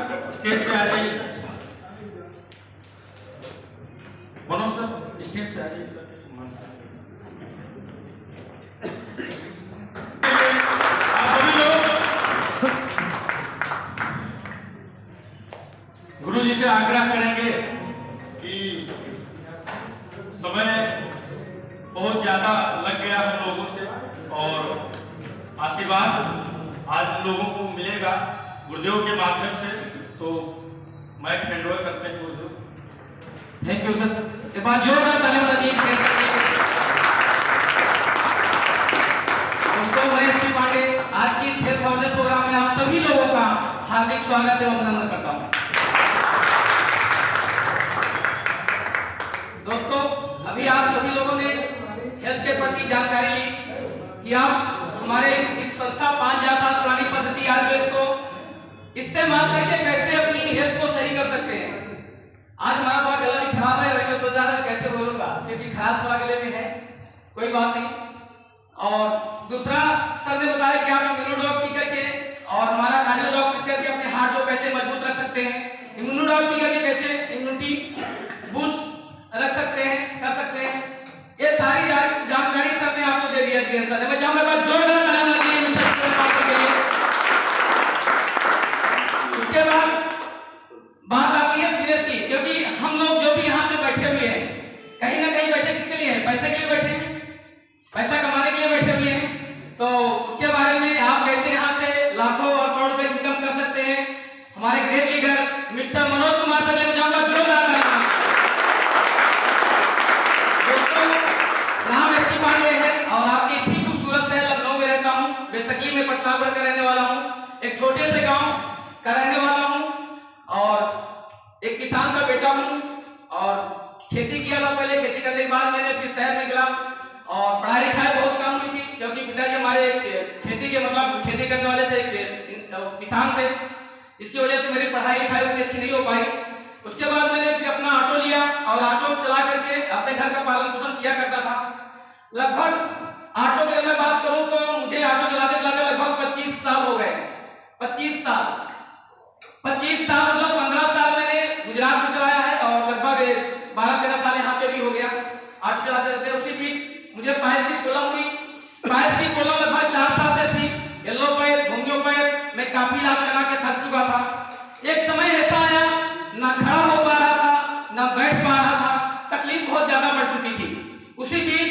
Sir stage पे आ जाइए sir. Manoj sir stage पे आ जाइए सर। आप सभी लोग गुरु जी से आग्रह करेंगे कि समय बहुत ज्यादा लग गया हम लोगों से और आशीर्वाद आज हम लोगों को मिलेगा गुरुदेव के माध्यम से, तो माइक हैंड ओवर करते हैं गुरुदेव। Thank you sir. एक बार जोरदार तालियां बजाइए। दोस्तों मैं एसपी पांडे आज की इस हेल्थ अवेयरनेस प्रोग्राम में आप सभी लोगों का हार्दिक स्वागत एवं अभिनंदन करता हूं। दोस्तों अभी आप सभी लोगों ने हेल्थ के प्रति जानकारी ली कि आप हमारे इस संस्था 5000 साल पुरानी पद्धति आयुर्वेद को इस्तेमाल करके कैसे अपनी हेल्थ को सही कर सकते हैं। आज हमारा थोड़ा गला भी खराब है और मैं सोच रहा था कैसे बोलूंगा क्योंकि खराब थोड़ा गले में है, कोई बात नहीं। और दूसरा सर ने बताया कि आप इम्यूनोडॉग पी करके और हमारा कार्डियोडॉग पी करके अपने हार्ट को कैसे मजबूत रख सकते हैं, इम्यूनोडॉग पी करके कैसे इम्यूनिटी बूस्ट रख सकते हैं, कर सकते हैं। ये सारी जानकारी सर ने आपको दे दिया है। सर मैं चाहूंगा जोरदार तालियां बजाइए के लिए। उसके बाद बात आती है बिजनेस की, क्योंकि हम लोग जो भी यहाँ पे बैठे हुए हैं कहीं ना कहीं बैठे किसके लिए हैं? पैसे के लिए बैठे हैं, पैसा कमाने के लिए बैठे हुए हैं। तो उसके बारे में आप कैसे यहाँ से लाखों और करोड़ रुपए इनकम कर सकते हैं, हमारे great leader mister Manoj Kumar sir ने चाहूंगा जोरदार तालियां। नाम एसपी पांडे है और आपकी इसी खूबसूरत शहर लखनऊ में रहता हूँ। बेसकी में पटनापुर का रहने वाला हूँ, एक छोटे से गांव का रहने वाला हूँ और एक किसान का बेटा हूँ। और खेती किया था पहले, खेती करने के बाद मैंने फिर शहर में गया और पढ़ाई लिखाई बहुत कम हुई थी क्योंकि पिताजी हमारे खेती के मतलब खेती करने वाले थे, किसान थे, जिसकी वजह से मेरी पढ़ाई लिखाई उतनी अच्छी नहीं हो पाई। उसके बाद मैंने फिर अपना ऑटो लिया और ऑटो चला करके अपने घर का पालन पोषण किया करता था। लगभग ऑटो की मैं बात करूं तो मुझे ऑटो चलाते चलाते लगभग 25 साल हो गए। 25 साल मतलब 15 साल मैंने गुजरात में चलाया है और लगभग 12-13 साल यहाँ पे भी हो गया ऑटो चलाते रहते। उसी बीच मुझे पायस की प्रॉब्लम हुई। पायस की प्रॉब्लम लगभग 4 साल से थी। येलो पैर, घुंघरू पैर, मैं काफी इलाज करा के थक चुका था। एक समय ऐसा आया ना खड़ा हो पा रहा था ना बैठ पा रहा था, तकलीफ बहुत ज्यादा बढ़ चुकी थी। उसी बीच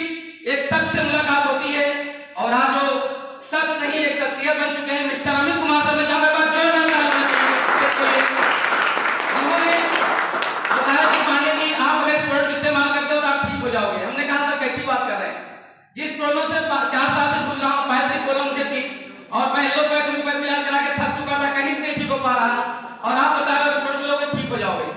एक शख्स से मुलाकात होती है और आज वो शख्स नहीं एक शख्सियत बन चुके हैं मिस्टर अमित कुमार सर। मैं चाहूंगा उन्होंने बताया कि पांडे जी आप अगर इस प्रोडक्ट इस्तेमाल करते हो तो आप ठीक हो जाओगे। हमने कहा सर कैसी बात कर रहे हैं, जिस प्रॉब्लम से 4 साल से जूझ रहा हूँ, पैसे की प्रॉब्लम मुझे थी और मैं येलो पैर इलाज करा के थक चुका था, कहीं से नहीं ठीक हो पा रहा और आप बता रहे हो प्रोडक्ट लोगे ठीक हो जाओगे।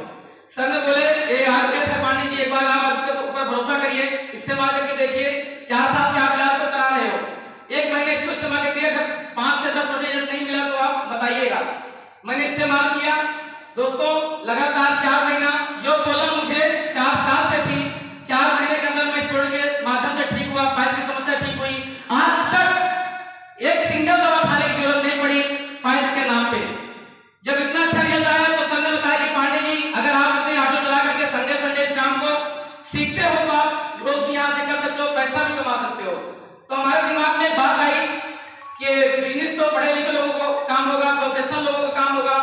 सर ने बोले ये आयुर्वेद है पांडे जी, एक बार आप आपके ऊपर भरोसा करिए, इस्तेमाल करके देखिए। 4 साल से आप इलाज तो करा रहे हो, 1 महीने इसको इस्तेमाल करके अगर 5 से 10% नहीं मिला तो आप बताइएगा। मैंने इस्तेमाल किया दोस्तों, लगातार 4 महीना जो प्रॉब्लम मुझे 4 साल से थी, 4 महीने के अंदर मैं इस प्रोडक्ट के माध्यम से ठीक हुआ। पैर की समस्या ठीक हुई। आज तक एक सिंगल दवा खाने की जरूरत नहीं पड़ी पैर के नाम पे। जब इतना अच्छा रिजल्ट आया तो सर ने बताया कि पांडे जी अगर आप अपने ऑटो चला करके संडे इस काम को सीखते हो तो आप ग्रोथ भी यहाँ से कर सकते हो, पैसा भी कमा सकते हो। तो हमारे दिमाग में बात आई कि बिजनेस तो पढ़े लिखे लोगों को काम होगा, प्रोफेशनल लोगों का काम होगा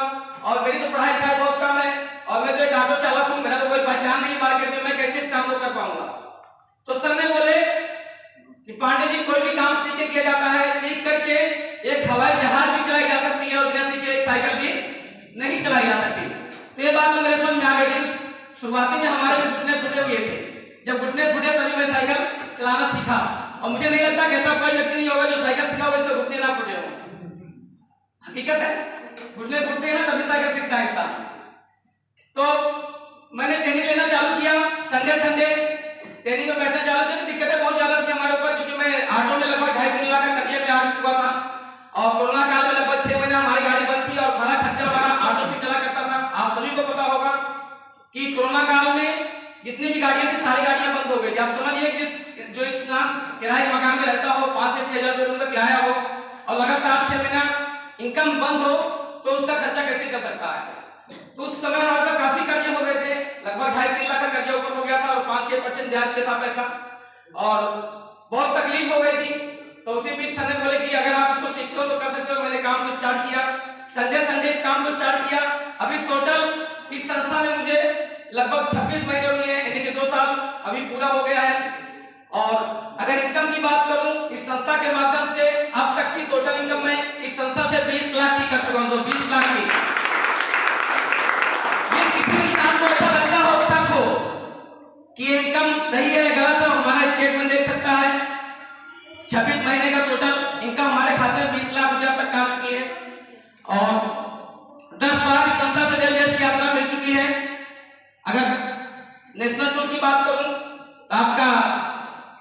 और मेरी तो पढ़ाई लिखाई बहुत कम है और मैं तो एक ऑटो चालक हूँ, मेरा तो कोई पहचान नहीं मार्केट में, मैं कैसे इस काम को कर पाऊंगा। तो सर ने बोले कि पांडे जी कोई भी काम सीख के किया जाता है, सीख करके एक हवाई जहाज भी चलाई जा सकती है और बिना सीखे एक साइकिल भी नहीं चलाई जा सकती। तो ये बात तो मेरे समझ में आ गई थी। शुरुआती में हमारे घुटने फटे हुए थे, जब घुटने फटे तभी मैं साइकिल चलाना सीखा और मुझे नहीं लगता कि ऐसा कोई व्यक्ति नहीं होगा जो साइकिल सीखा होगा इसके घुटने ना फटे हो। हकीकत है, घुटने फूटते हैं ना तभी साइकिल सीखता है इंसान। तो मैंने ट्रेनिंग लेना चालू किया, संडे ट्रेनिंग में बैठना चालू किया। दिक्कतें बहुत ज्यादा थी हमारे ऊपर क्योंकि मैं ऑटो में लगभग 2.5-3 लाख का कर्जा पे आ चुका था और कोरोना काल में लगभग 6 महीना हमारी गाड़ी बंद थी और सारा खर्चा हमारा ऑटो से चला करता था। आप सभी को पता होगा कि कोरोना काल में जितनी भी गाड़ियां थी सारी गाड़ियां बंद हो गई। आप समझिए कि जो इस किराए के मकान में रहता हो 5 से 6 हजार रुपये रूम का किराया हो और लगातार 6 महीना इनकम बंद हो तो उसका खर्चा कैसे चल सकता है। तो उस समय हमारे पास काफी कर्जे हो गए थे, लगभग 2.5-3 लाख का कर्जा ऊपर हो गया था और 5-6% ब्याज पे था पैसा, और बहुत तकलीफ हो गई थी। तो उसी बीच संजय बोले कि अगर आप इसको सीखते हो तो कर सकते हो। मैंने काम को स्टार्ट किया, संडे इस काम को स्टार्ट किया। अभी टोटल इस संस्था में मुझे लगभग 26 महीने हुए हैं, यानी कि 2 साल अभी पूरा हो गया है। और अगर इनकम की बात करूं, इस संस्था के माध्यम से अब तक की टोटल इनकम में इस संस्था से 20 लाख की कर चुका हूं। 20 लाख की। ये किसी इंसान को ऐसा लगता हो शक हो कि ये इनकम सही है या गलत है, हमारा स्टेटमेंट देख सकता है। 26 महीने का टोटल इनकम हमारे खाते में 20 लाख रुपया तक आ चुकी है, और 10 बार इस संस्था से देश की यात्रा मिल चुकी है। अगर नेशनल टूर की बात करूं तो आपका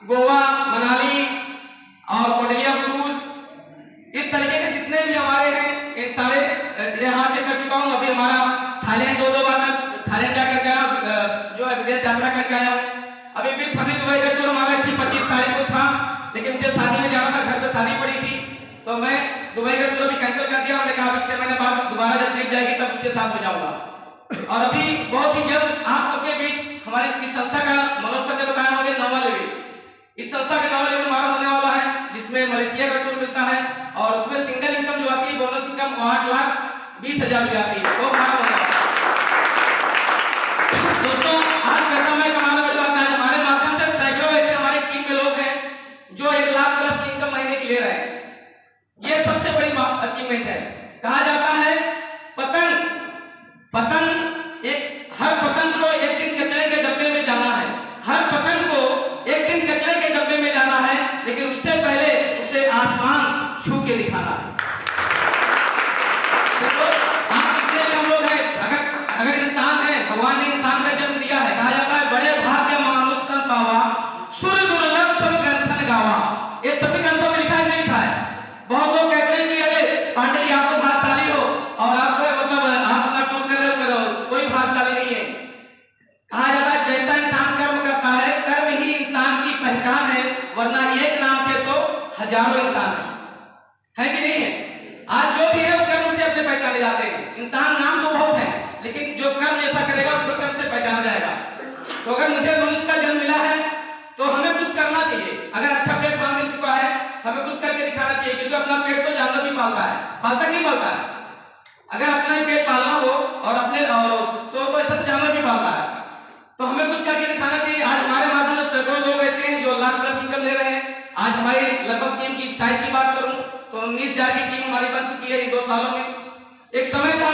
गोवा, मनाली और कोडलिया क्रूज, इस तरीके के जितने भी हमारे हैं इन सारे यहाँ से कर चुका हूँ। अभी हमारा थाईलैंड 2 बार थाईलैंड जाकर गया, जो है विदेश यात्रा करके आया हूँ। अभी भी फनी दुबई का टूर हमारा इसी 25 तारीख को था, लेकिन मुझे शादी में जाना था, घर पे शादी पड़ी थी, तो मैं दुबई का टूर अभी कैंसिल कर दिया। हमने कहा अभी 6 महीने बाद दोबारा जब ट्रिप जाएगी तब उसके साथ में जाऊंगा। और अभी बहुत ही जल्द आप सबके बीच हमारी इस संस्था का मनोज सर ने बताया होंगे 9वां लेवल, इस संस्था का 9वां लेवल हमारा होने वाला है, जिसमें मलेशिया का टूर मिलता है और उसमें सिंगल इनकम जो आती है, बोनस इनकम 8,20,000 रुपया आती है, वो हमारा होने वाला है। दोस्तों, आज पैसा मैं कमाने वाली बात है, हमारे माध्यम से सैकड़ों ऐसे हमारी टीम में लोग हैं जो 1 लाख प्लस की इनकम महीने की ले रहे हैं। ये सबसे बड़ी अचीवमेंट है। कहा जाता है पतंग एक हर पतंग को एक दिन कचरे के डब्बे में जाना है, हर पतंग को एक दिन कचरे के डब्बे में जाना है, लेकिन उससे पहले उसे आसमान छू के दिखाना है। तो आप कितने कम लोग हैं, अगर इंसान है, भगवान ने इंसान का जन्म दिया है, कहा जाता है बड़े भाग्य मानुष तन पावा, सुर दुर्लभ सब ग्रंथन गावा। ये सभी ग्रंथों में लिखा है, नहीं लिखा है। बहुत लोग कहते हैं कि अरे पांडे जी आप तो भाग्यशाली हो और आप मतलब आप अपना टूर करो, कोई भाग्यशाली नहीं है। कहा जाता है जैसा इंसान कर्म करता है, कर्म ही इंसान की पहचान है, वरना एक नाम के तो हजारों इंसान है कि नहीं है। आज जो भी है वो कर्म से अपने पहचाने जाते हैं। इंसान नाम तो बहुत है, लेकिन जो कर्म ऐसा करेगा उसको कर्म से पहचाना जाएगा। तो अगर मुझे मनुष्य का जन्म मिला है तो हमें कुछ करना चाहिए। अगर अच्छा प्लेटफॉर्म मिल चुका है, हमें कुछ करके दिखाना चाहिए, क्योंकि अपना पेट तो जानवर भी पालता है, पालता नहीं पालता है। अगर अपना ही पेट पालना हो और अपने तो ऐसा जानवर भी पालता है, तो हमें कुछ करके दिखाना चाहिए। आज हमारे माध्यम से सैकड़ों लोग ऐसे हैं जो लाख प्लस इनकम ले रहे हैं। आज हमारी लगभग टीम की साइज की बात करूं तो 19,000 की टीम हमारी बन चुकी है इन 2 सालों में। एक समय था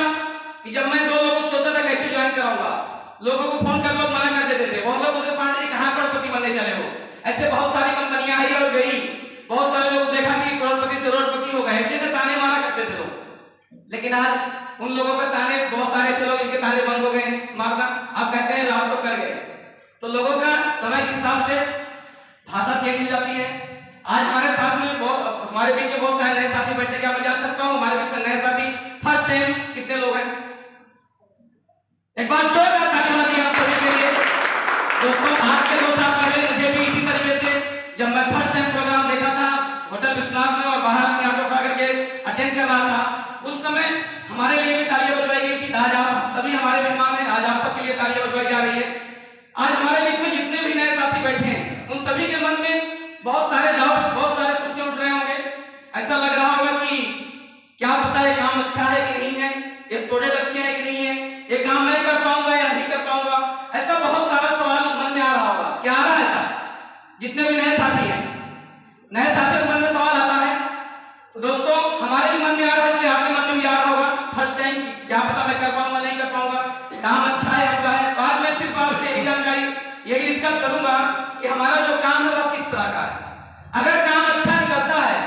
कि जब मैं 2 लोगों को सोचता था कैसे ज्वाइन कराऊंगा, लोगों को फोन कर लोग मना कर देते थे। बहुत लोग बोलते पांडे जी कहां करोड़पति बनने चले हो। ऐसे बहुत सारी कंपनियां आई और गई, बहुत सारे लोग देखा कि करोड़पति से रोडपति हो गए, ऐसे ताने मारा करते थे लोग। लेकिन आज उन लोगों पर ताने, बहुत सारे ऐसे लोग इनके ताने बंद हो गए मारना। आप कहते हैं आप तो कर गए, तो लोगों का समय के हिसाब से भाषा चेंज हो जाती है। आज हमारे साथ में हमारे बीच में बहुत सारे नए साथी बैठे, क्या मैं जान सकता हूँ हमारे बीच में नए साथी फर्स्ट टाइम कितने लोग हैं? एक बार जोरदार ताली बजाइए आप सभी के लिए। दोस्तों, आज के 2 साल पहले मुझे भी इसी तरीके से जब मैं फर्स्ट टाइम प्रोग्राम देखा था होटल विश्वनाथ में और बाहर अपने आप को खड़ा करके अटेंड कर रहा था, उस समय हमारे लिए भी तालियां बजवाई गई थी। आज आप सभी हमारे मेहमान हैं, आज आप सबके लिए तालियां बजवाई जा रही है। आज हमारे बीच में जितने भी नए साथी बैठे हैं उन सभी के मन में बहुत सारे डाउट्स, बहुत सारे क्वेश्चन उठ रहे होंगे। ऐसा लग रहा होगा कि क्या पता है काम अच्छा है कि नहीं है, ये प्रोडक्ट अच्छे हैं कि नहीं है, ये काम मैं कर पाऊंगा या नहीं कर पाऊंगा। ऐसा बहुत सारा सवाल मन में आ रहा होगा। क्या आ रहा है? ऐसा जितने भी नए साथी हैं, नए साथी के मन में सवाल आता है। तो दोस्तों, हमारे भी मन में आ रहा है, आपके मन में भी आ रहा होगा फर्स्ट टाइम, क्या पता मैं कर पाऊंगा नहीं कर पाऊंगा, काम अच्छा है बुरा है। बाद में सिर्फ आपसे एक जानकारी यही डिस्कस करूंगा कि हमारा जो काम है वह किस तरह का है। अगर काम अच्छा निकलता है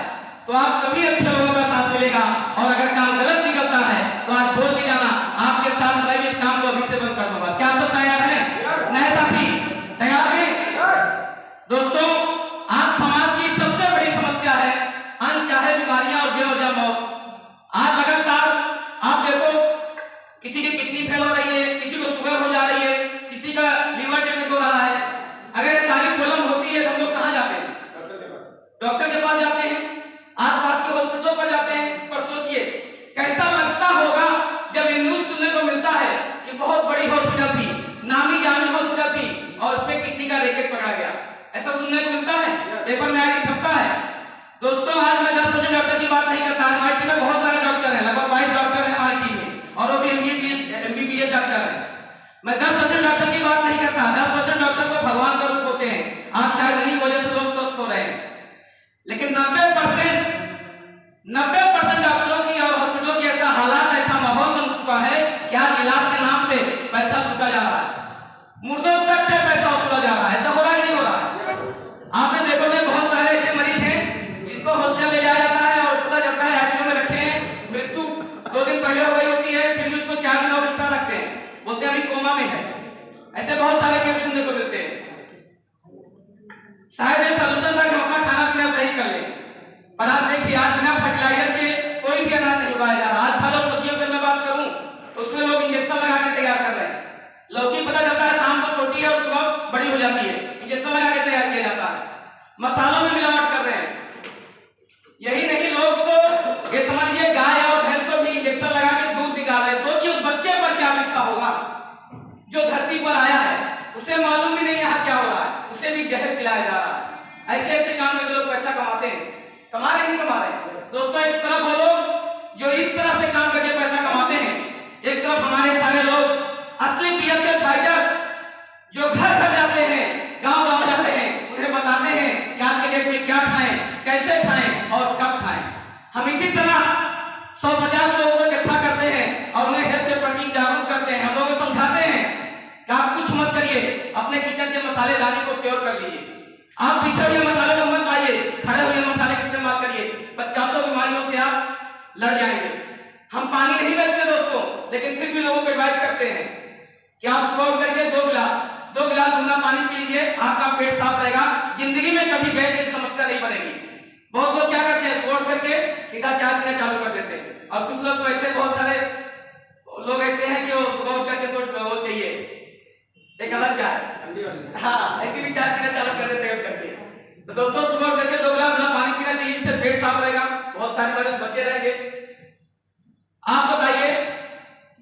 तो आप सभी अच्छे लोगों का साथ मिलेगा, और अगर काम गलत निकलता है तो आज बोल के जाना आपके साथ मैं भी इस काम को अभी से बंद कर दूंगा। क्या सब तैयार हैं? नए साथी तैयार हैं? दोस्तों, आज समाज की सबसे बड़ी समस्या है अनचाहे बीमारियां और बेवजह मौत। आज लगातार आप देखो किसी की किडनी फेल हो रही है, किसी को शुगर हो जा रही है, किसी का लीवर डैमेज हो रहा है। अगर ये सारी प्रॉब्लम होती है तो हम लोग कहां जाते हैं? डॉक्टर के पास जाते हैं, आसपास के हॉस्पिटलों पर जाते हैं। पर सोचिए कैसा लगता होगा किसी का रैकेट पकड़ा गया। ऐसा सुनने को मिलता है, पेपर में आगे छपता है। दोस्तों आज मैं 10% डॉक्टर की बात नहीं करता। हमारी टीम में बहुत सारे डॉक्टर हैं, लगभग 22 डॉक्टर हैं हमारी टीम में, और वो भी एमबीबीएस डॉक्टर हैं। मैं 10% डॉक्टर की बात नहीं करता। 10% डॉक्टर को भगवान का रूप होते हैं। आज शायद उन्हीं वजह से लोग स्वस्थ हो रहे हैं, लेकिन 90% डॉक्टरों की और हॉस्पिटलों की ऐसा हालात, ऐसा माहौल बन चुका है कि आज इलाज के नाम पे पैसा लूटा जा रहा है, मुर्दों तक से पैसा वसूला जा रहा है। ऐसा हो रहा है नहीं हो रहा है? आपने देखोगे बहुत सारे ऐसे मरीज हैं जिनको हॉस्पिटल ले जाया जाता है और पता चलता है आईसीयू में रखे हैं, मृत्यु 2 दिन पहले हो गई होती है, फिर भी उसको 4 दिन और एक्स्ट्रा रखते हैं, बोलते हैं अभी कोमा में है। ऐसे बहुत सारे केस सुनने को मिलते हैं। शायद ये सलूशन था कि हम अपना खाना पीना सही कर ले, पर आज देखिए आज बिना फर्टिलाइजर के कोई भी अनाज नहीं उगाया जा रहा। आज फल और सब्जियों की मैं बात करूं तो उसमें लोग इंजेक्शन लगा के तैयार कर रहे हैं। लौकी पता चलता है शाम को छोटी है और सुबह बड़ी हो जाती है, इंजेक्शन लगा के तैयार किया जाता है। मसालों में मिलावट कर रहे हैं। यही नहीं, लोग तो ये समझ लीजिए गाय और भैंस को भी इंजेक्शन लगा के दूध निकाल रहे हैं। सोचिए उस बच्चे पर क्या बीतता होगा जो धरती पर आया है, उसे मालूम भी नहीं यहाँ क्या हो रहा है, उसे भी जहर पिलाया जा रहा है। ऐसे ऐसे काम में लोग पैसा कमाते हैं। कमा रहे नहीं कमा रहे? दोस्तों एक तरफ वो लोग जो इस तरह से काम करके पैसा कमाते हैं, एक तरफ हमारे सारे लोग असली बीएसएफ फाइटर्स जो घर घर जाते हैं, गांव-गांव जाते हैं, उन्हें बताते हैं कि आज के डेट में क्या खाएं, कैसे खाएं और कब खाएं। हम इसी तरह 150 लोगों को इकट्ठा करते हैं और उन्हें हेल्थ के प्रति जागरूक करते हैं। हम लोगों को समझाते हैं कि आप कुछ मत करिए, अपने किचन के मसालेदानी को प्योर कर लीजिए, आप पिसे हुए मसाले को मत लाइए, खड़े हुए मसाले का इस्तेमाल करिए, 50 बीमारियों से आप लड़ जाएंगे। हम पानी नहीं बेचते दोस्तों, लेकिन फिर भी लोगों को एडवाइस करते हैं कि आप सुबह उठ करके 2 गिलास गुनगुना पानी पी लीजिए, आपका पेट साफ रहेगा, जिंदगी में कभी गैस की समस्या नहीं बनेगी। बहुत लोग क्या करते हैं, सुबह उठ करके सीधा चाय पीना चालू कर देते हैं, और कुछ लोग तो ऐसे, बहुत सारे लोग ऐसे हैं कि वो सुबह उठ करके वो चाहिए एक अलग चाय, हाँ ऐसी भी चाय पीना चालू कर देते हैं करके। तो दोस्तों सुबह उठ करके 2 गिलास पानी पीना चाहिए, जिससे पेट साफ रहेगा, बहुत सारे मरीज बचे रहेंगे। आप बताइए,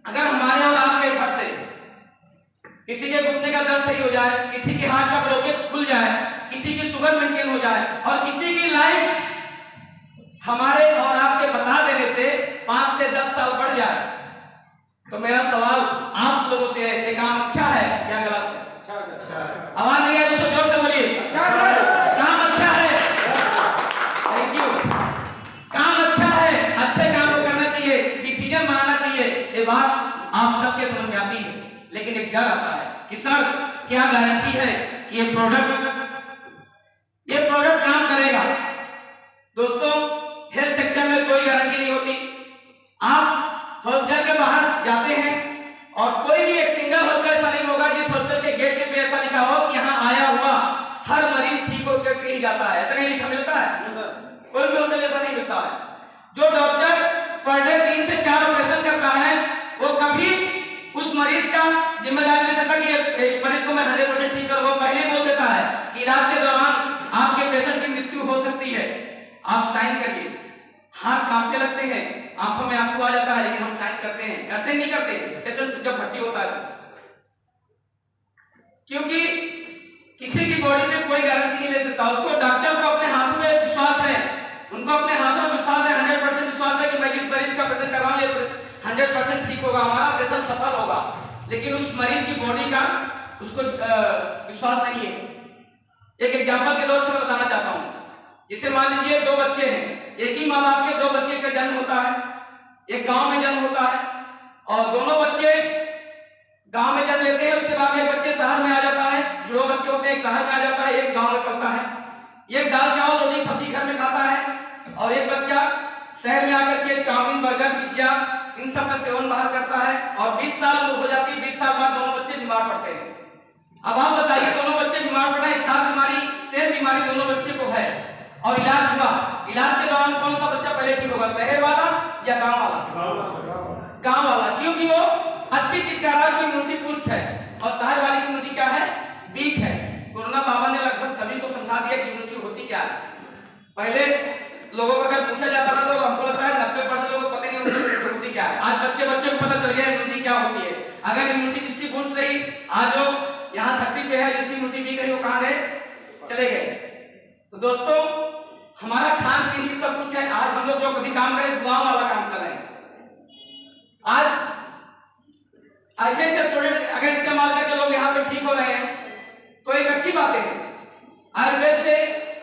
अगर हमारे और आपके घर से किसी के घुटने का दर्द सही हो जाए, किसी के हार्ट का ब्लॉकेज खुल जाए, किसी की शुगर मेंटेन हो जाए और किसी की लाइफ हमारे और आपके बता देने से 5 से 10 साल बढ़ जाए, तो मेरा सवाल आप लोगों से है, ये काम अच्छा है या गलत है? आवाज नहीं है दोस्तों, जोर से बोलिए। काम अच्छा है, थैंक यू। काम अच्छा है, अच्छे काम को करना चाहिए, डिसीजन बनाना चाहिए, ये बात आप सबके समझ में आती है। लेकिन एक डर आता है कि सर क्या गारंटी है कि ये प्रोडक्ट काम करेगा? दोस्तों हेल्थ सेक्टर में कोई गारंटी नहीं होती। आप हॉस्पिटल के बाहर जाते हैं और कोई भी एक सिंगल हॉस्पिटल ऐसा नहीं होगा जिस हॉस्पिटल के गेट पे ऐसा लिखा हो कि यहाँ आया हुआ हर मरीज ठीक होकर के ही जाता है। ऐसा नहीं लिखा मिलता है? कोई भी हॉस्पिटल ऐसा नहीं मिलता है। जो डॉक्टर पर डे 3 से 4 ऑपरेशन करता है, वो कभी उस मरीज का जिम्मेदारी ले सकता कि इस मरीज को मैं 100% ठीक करूंगा। पहले बोल देता है कि इलाज के दौरान आपके पेशेंट की मृत्यु हो सकती है, आप साइन करिए। हाथ कांपने लगते हैं, आंखों में आंसू आ जाता है, लेकिन हम साइन करते हैं। करते नहीं करते? पेशेंट जब भर्ती होता है, क्योंकि किसी की बॉडी में कोई गारंटी नहीं ले सकता। उसको डॉक्टर को अपने हाथों में विश्वास है, उनको अपने हाथों में विश्वास है, 100% विश्वास है कि मैं जिस मरीज का ऑपरेशन कर रहा हूं ये 100% ठीक होगा, हमारा ऑपरेशन सफल होगा। लेकिन उस मरीज की बॉडी का उसको विश्वास नहीं है। एक एग्जांपल के तौर से मैं बताना चाहता हूं। जिसे मान लीजिए 2 बच्चे हैं, एक ही माँ बाप के 2 बच्चे का जन्म होता है, एक गांव में जन्म होता है, और दोनों बच्चे गांव में जन्म लेते हैं। उसके बाद एक बच्चे शहर में आ जाता है, जो बच्चे होते हैं एक शहर में आ जाता है, एक गांव में पढ़ता है। एक दाल चावल रोटी सब्जी घर में खाता है, और एक बच्चा शहर में आकर के चाउमीन बर्गर पिज्जा इन सब का सेवन बाहर करता है, और 20 साल हो जाती है। 20 साल बाद दोनों बच्चे बीमार पड़ते हैं। अब आप बताइए, दोनों बच्चे बीमार पड़ रहे हैं, साथ बीमारी सेम बीमारी दोनों बच्चे को है, और इलाज हुआ। इलाज के दौरान कौन सा बच्चा पहले ठीक होगा, शहर वाला या गांव वाला? गांव वाला, क्योंकि वो अच्छी चीज का रहा है, उसकी इम्यूनिटी पुष्ट है, और शहर वाली की इम्यूनिटी क्या है, वीक है। कोरोना बाबा ने लगभग सभी को समझा दिया कि इम्यूनिटी होती क्या है। पहले लोगों को अगर पूछा जाता था तो हमको लगता है 90% लोगों को पता नहीं होती क्या है। आज बच्चे को पता चल गया इम्यूनिटी क्या होती है। अगर इम्यूनिटी जिसकी बूस्ट रही, आज जो यहाँ 30 पे है, जिसकी मूर्ति भी गई वो कहाँ गए, चले गए। तो दोस्तों हमारा खान पीन ही सब कुछ है। आज हम लोग जो कभी काम करें दुआओं वाला काम कर रहे हैं। आज ऐसे ऐसे प्रोडक्ट अगर इस्तेमाल करके लोग यहाँ पे ठीक हो रहे हैं तो एक अच्छी बात है। आयुर्वेद से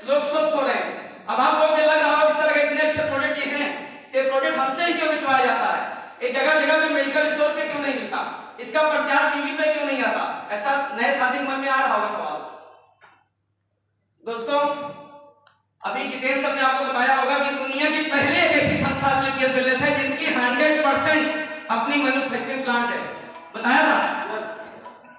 लोग स्वस्थ हो रहे हैं। अब आप लोगों को लग रहा होगा इस तरह के इतने अच्छे प्रोडक्ट ये हैं, ये प्रोडक्ट हमसे ही क्यों बिचवाया जाता है, ये जगह जगह पे मेडिकल स्टोर पे क्यों नहीं मिलता, इसका प्रचार टीवी पे क्यों नहीं आता, ऐसा नए साथी के मन में आ रहा होगा सवाल। दोस्तों अभी जितेंद्र सर ने आपको बताया होगा कि दुनिया की पहली एक ऐसी संस्था स्लीपियस वेलनेस है जिनकी 100% अपनी मैन्युफैक्चरिंग प्लांट है। बताया था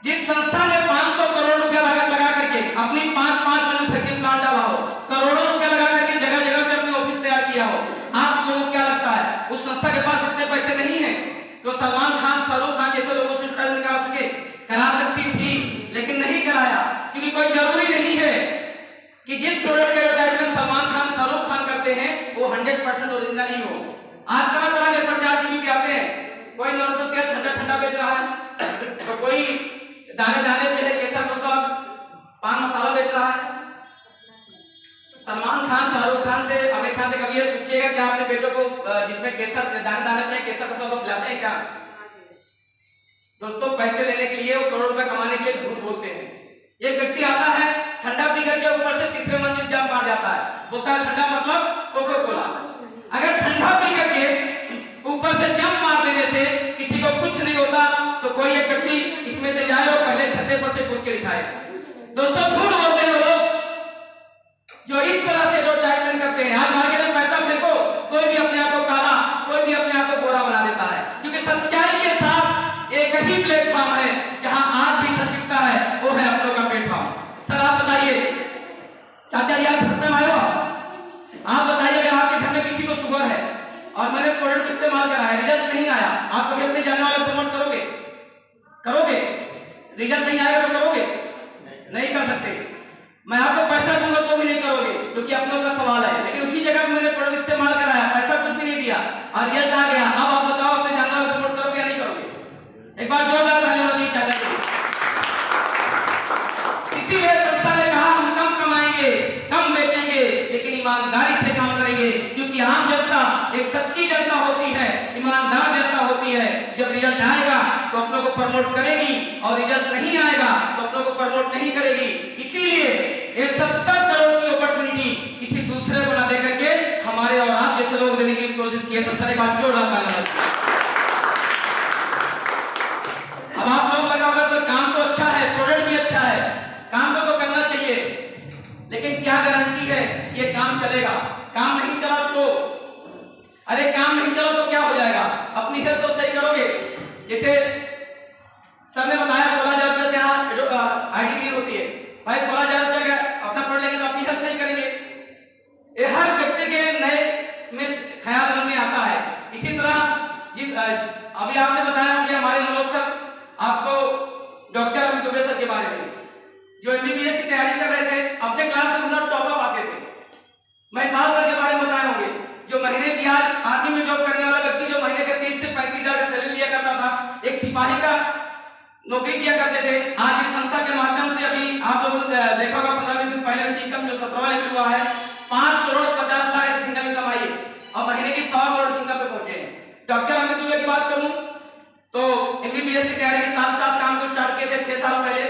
जिस संस्था ने 500 करोड़ रुपया लागत लगा करके अपनी 5 मैन्युफैक्चरिंग प्लांट डाला हो, करोड़ों रुपया लगा करके जगह जगह पे अपने ऑफिस तैयार किया हो, आप लोगों को क्या लगता है उस संस्था के पास इतने पैसे नहीं है तो सलमान खान, शाहरुख खान जैसे लोगों से ट्रायल करा सके? करा सकती थी लेकिन नहीं कराया, क्योंकि कोई जरूरी नहीं है कि जिस प्रोडक्ट का एडवर्टाइजमेंट सलमान खान, शाहरुख खान करते हैं वो 100% ओरिजिनल ही हो। आज तरह तरह के प्रचार टीवी पे आते हैं, कोई नॉर्मल तेल ठंडा ठंडा बेच रहा है तो कोई दाने दाने पे है केसर को सब पान मसाला बेच रहा है। सलमान खान, शाहरुख खान से, आमिर खान से कभी ये पूछिएगा कि आपने बेटों को जिसमें केसर दाने दाने पे केसर को सब खिलाते हैं क्या? दोस्तों पैसे लेने के लिए, करोड़ रुपए कमाने के लिए झूठ बोलते हैं। एक व्यक्ति आता है ठंडा पी करके ऊपर से तीसरे मंजिल जंप मार जाता है, बोलता है ठंडा मतलब कोको कोला। अगर ठंडा पी करके ऊपर से जंप मार देने से किसी को कुछ नहीं होता तो कोई एक व्यक्ति इसमें से जाए और पहले छत्ते पर से कूद के दिखाए। दोस्तों झूठ बोलते हैं लोग जो इस तरह से एडवर्टाइजमेंट करते हैं। आज मार्केट में पैसा फेंको, कोई भी अपने आप को काला, कोई भी अपने आप को गोरा बना देता है, क्योंकि सच्चाई के साथ एक ही प्लेटफॉर्म है जहां आज भी सच बिकता है, वो है अपनों का प्लेटफॉर्म। सर आप बताइए, चाचा जी आप फर्स्ट टाइम आए हो, आप बताइए अगर आपके घर में किसी को शुगर है और मैंने प्रोडक्ट इस्तेमाल करा है, रिजल्ट नहीं आया, आप कभी अपने जानने वाले प्रमोट करोगे? करोगे? रिजल्ट नहीं आएगा तो करोगे? नहीं कर सकते। मैं आपको पैसा दूंगा तो भी नहीं करोगे, क्योंकि अपनों का सवाल है। लेकिन उसी जगह पे मैंने प्रोडक्ट इस्तेमाल कराया, पैसा कुछ भी नहीं दिया और रिजल्ट आ गया, अब आप बताओ अपने जानने वाले प्रमोट करोगे या नहीं करोगे? एक बार जोरदार ताली होनी चाहिए चाचा जी। इसीलिए संस्था ने कहा हम कम कमाएंगे, कम बेचेंगे, लेकिन ईमानदारी से काम करेंगे, क्योंकि आम जनता एक सच्ची जनता होती है, ईमानदार जनता होती है। जब रिजल्ट आएगा तो अपनों को प्रमोट करेगी और रिजल्ट नहीं आएगा तो अपनों को प्रमोट नहीं करेगी। इसीलिए ये 70 करोड़ की अपॉर्चुनिटी किसी दूसरे को ना दे करके हमारे और आप जैसे लोग देने की कोशिश की है। संस्था ने बात जोड़ रहा था। अब आप लोग लगा होगा सर काम तो अच्छा है, प्रोडक्ट भी अच्छा है, काम को तो करना चाहिए, लेकिन क्या गारंटी है ये काम चलेगा? काम नहीं चला तो, अरे काम नहीं चला तो क्या हो जाएगा? अपनी हेल्थ तो सही करोगे। जैसे सर ने बताया 16,000 रुपए से यहाँ आईडी होती है, भाई 16,000 रुपए का अपना पढ़ लेंगे तो अपनी हेल्थ सही करेंगे। ये हर व्यक्ति के नए में ख्याल मन में आता है। इसी तरह जिस अभी आपने बताया कि हमारे मनोज सर आपको डॉक्टर अमित दुबे सर के बारे में, जो एमबीबीएस की तैयारी कर रहे थे, अपने क्लास में सब टॉप अप आते थे। मैं पाल सर के बारे में बताए होंगे, जो महीने की आज आर्मी में जॉब करने वाला व्यक्ति जो महीने के 30 से 35,000 का सैलरी लिया करता था, एक सिपाही का नौकरी किया करते थे, आज इस संस्था के माध्यम से अभी आप लोगों ने देखा होगा 15-20 दिन पहले उनकी इनकम जो 17 वाले हुआ है 5 करोड़ 50 लाख एक सिंगल इनकम आई है और महीने की 100 करोड़ इनकम पे पहुंचे हैं। डॉक्टर अमित दुबे की बात करूं तो एमबीबीएस की तैयारी के साथ साथ काम को स्टार्ट किए थे 6 साल पहले,